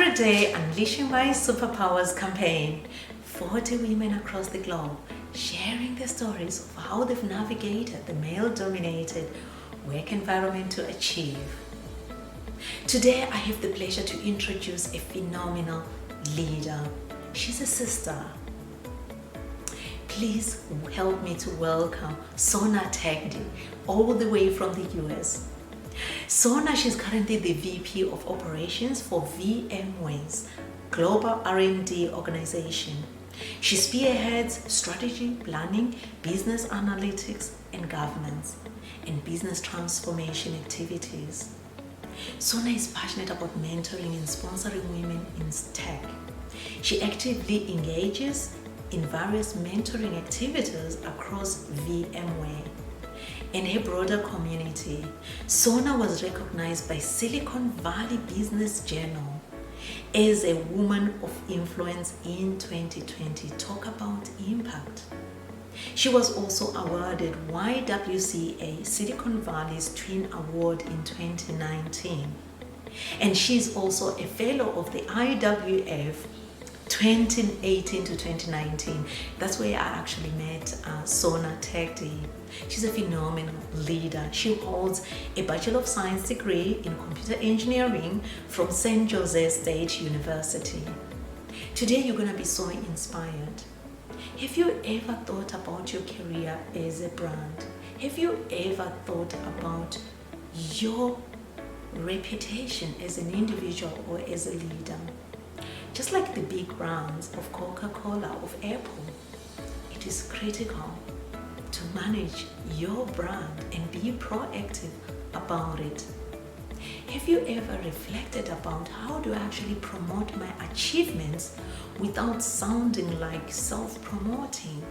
Saturday, Unleashing My Superpowers campaign. 40 women across the globe sharing their stories of how they've navigated the male-dominated work environment to achieve. Today, I have the pleasure to introduce a phenomenal leader. She's a sister. Please help me to welcome Sonar Thekdi, all the way from the US. Sonar, she's currently the VP of Operations for VMware's global R&D organization. She spearheads strategy, planning, business analytics, and governance, and business transformation activities. Sonar is passionate about mentoring and sponsoring women in tech. She actively engages in various mentoring activities across VMware. In her broader community, Sonar was recognized by Silicon Valley Business Journal as a woman of influence in 2020. Talk about impact. She was also awarded YWCA Silicon Valley's Twin Award in 2019. And she's also a fellow of the IWF 2018 to 2019. That's where I actually met Sonar Thekdi. She's a phenomenal leader. She holds a Bachelor of Science Degree in Computer Engineering from St. Jose State University. Today you're going to be so inspired. Have you ever thought about your career as a brand? Have you ever thought about your reputation as an individual or as a leader? Just like the big brands of Coca-Cola, of Apple, it is critical to manage your brand and be proactive about it. Have you ever reflected about how do I actually promote my achievements without sounding like self-promoting?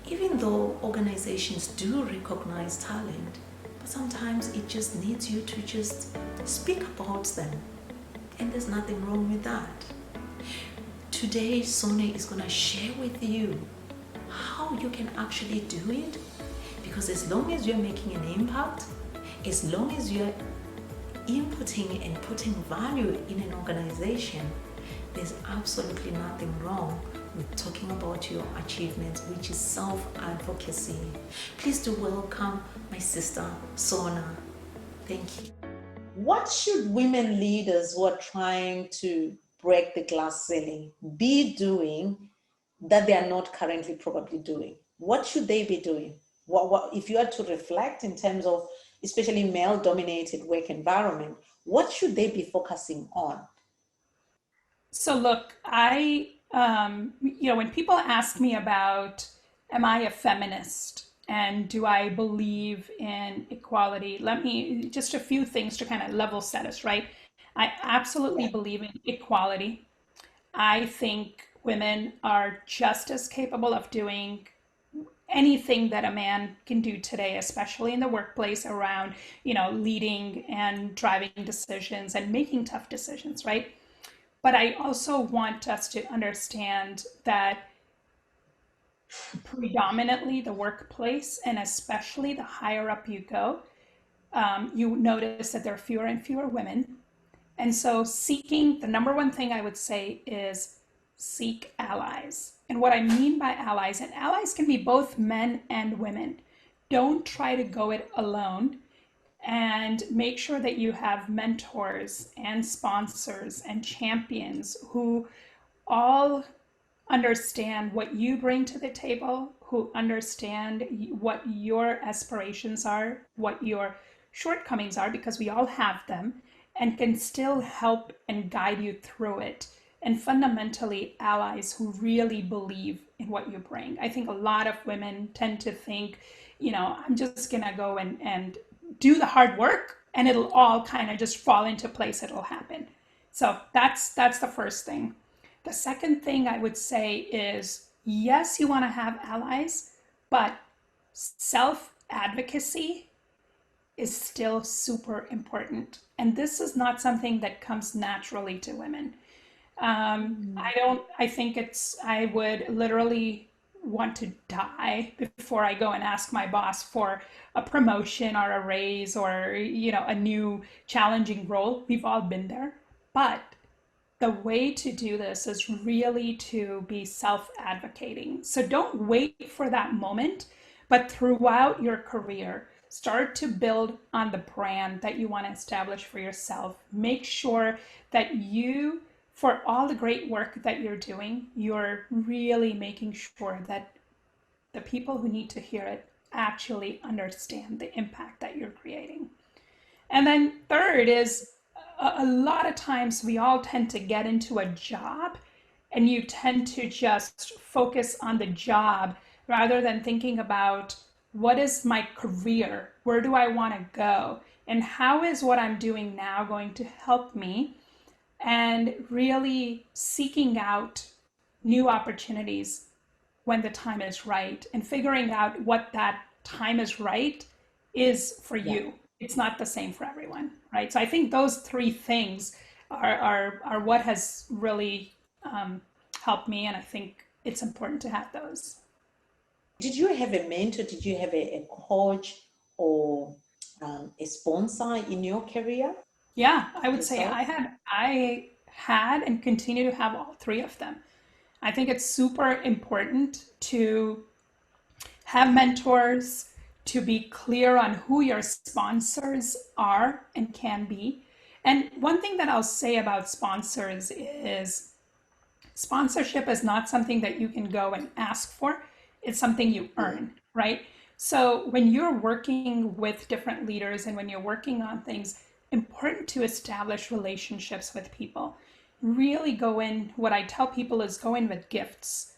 Even though organizations do recognize talent, but sometimes it just needs you to just speak about them. And there's nothing wrong with that. Today, Sonia is going to share with you how you can actually do it. Because as long as you're making an impact, as long as you're inputting and putting value in an organization, there's absolutely nothing wrong with talking about your achievements, which is self-advocacy. Please do welcome my sister, Sonia. Thank you. What should women leaders who are trying to break the glass ceiling be doing that they are not currently probably doing? What should they be doing? What if you are to reflect in terms of especially male-dominated work environment, what should they be focusing on? So look, when people ask me about, am I a feminist and do I believe in equality? Let me just a few things to kind of level set us, right? I absolutely Yeah. believe in equality. I think women are just as capable of doing anything that a man can do today, especially in the workplace around, leading and driving decisions and making tough decisions, right? But I also want us to understand that predominantly the workplace, and especially the higher up you go, you notice that there are fewer and fewer women. And so, seeking the number one thing I would say is seek allies. And what I mean by allies, and allies can be both men and women. Don't try to go it alone, and make sure that you have mentors and sponsors and champions who all understand what you bring to the table, who understand what your aspirations are, what your shortcomings are, because we all have them, and can still help and guide you through it. And fundamentally, allies who really believe in what you bring. I think a lot of women tend to think, I'm just going to go and do the hard work and it'll all kind of just fall into place. It'll happen. So that's the first thing. The second thing I would say is, yes, you want to have allies, but self-advocacy is still super important. And this is not something that comes naturally to women. I think I would literally want to die before I go and ask my boss for a promotion or a raise or, a new challenging role. We've all been there. But the way to do this is really to be self-advocating. So don't wait for that moment, but throughout your career, start to build on the brand that you want to establish for yourself. Make sure that you, for all the great work that you're doing, you're really making sure that the people who need to hear it actually understand the impact that you're creating. And then third is a lot of times we all tend to get into a job and you tend to just focus on the job rather than thinking about what is my career? Where do I want to go? And how is what I'm doing now going to help me? And really seeking out new opportunities when the time is right and figuring out what that time is right is for Yeah. you. It's not the same for everyone, right? So I think those three things are what has really helped me, and I think it's important to have those. Did you have a mentor? Did you have a coach or a sponsor in your career Yeah, I would say yourself? I had and continue to have all three of them. I think it's super important to have mentors, to be clear on who your sponsors are and can be. And one thing that I'll say about sponsors is sponsorship is not something that you can go and ask for, it's something you Yeah. earn, right? So when you're working with different leaders and when you're working on things, important to establish relationships with people. Really go in, what I tell people is go in with gifts.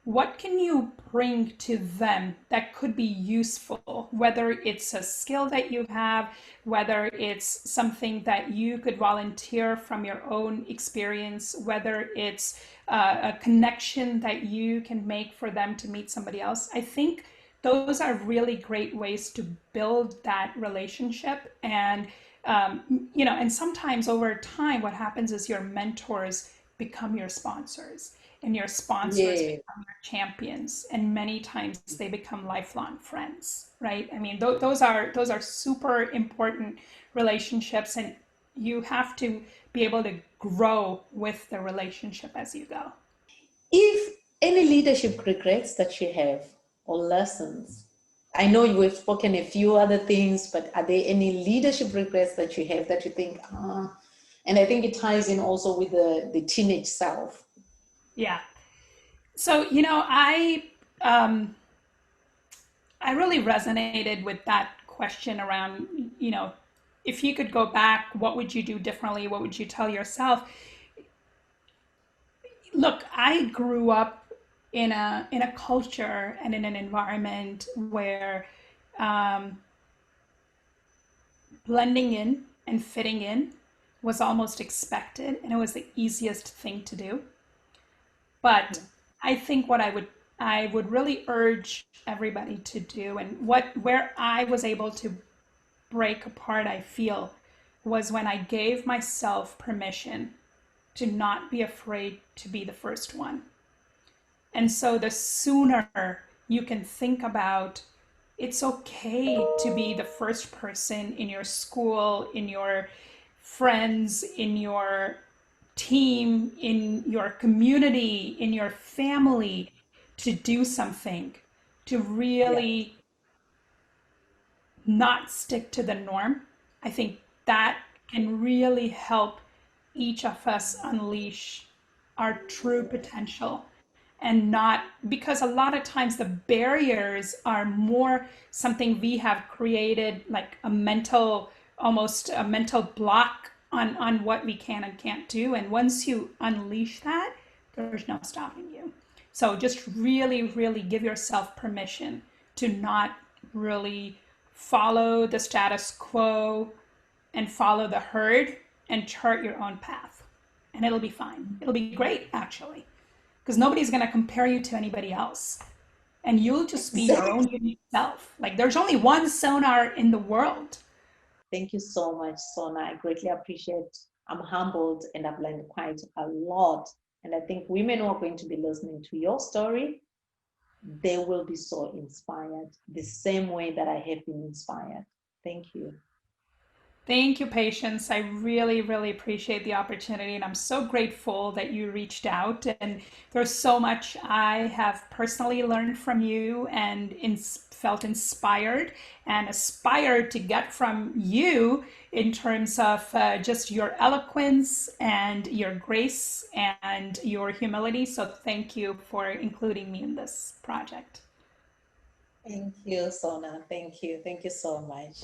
What can you bring to them that could be useful? Whether it's a skill that you have, whether it's something that you could volunteer from your own experience, whether it's a connection that you can make for them to meet somebody else. I think those are really great ways to build that relationship. And and sometimes over time what happens is your mentors become your sponsors and your sponsors Yeah. become your champions, and many times they become lifelong friends, right? I mean, those are super important relationships, and you have to be able to grow with the relationship as you go. If any leadership regrets that you have or lessons, I know you have spoken a few other things, but are there any leadership regrets that you have that you think, and I think it ties in also with the teenage self. Yeah. So um, I really resonated with that question around, if you could go back, what would you do differently? What would you tell yourself? Look, I grew up in a culture and in an environment where um, blending in and fitting in was almost expected, and it was the easiest thing to do. But I think what I would really urge everybody to do, and where I was able to break apart, I feel, was when I gave myself permission to not be afraid to be the first one. And so the sooner you can think about it's okay to be the first person in your school, in your friends, in your team, in your community, in your family, to do something, to Yeah. really not stick to the norm. I think that can really help each of us unleash our true potential, and not, because a lot of times the barriers are more something we have created, like a mental, almost a mental block on what we can and can't do. And once you unleash that, there's no stopping you. So just really, really give yourself permission to not really follow the status quo and follow the herd, and chart your own path. And it'll be fine. It'll be great, actually, because nobody's going to compare you to anybody else. And you'll just be your Exactly. own unique self. Like, there's only one Sonar in the world. Thank you so much, Sona. I greatly appreciate. I'm humbled and I've learned quite a lot. And I think women who are going to be listening to your story, they will be so inspired the same way that I have been inspired. Thank you. Thank you, Patience. I really, really appreciate the opportunity, and I'm so grateful that you reached out. And there's so much I have personally learned from you and felt inspired and aspired to get from you in terms of just your eloquence and your grace and your humility. So thank you for including me in this project. Thank you, Sona. Thank you. Thank you so much.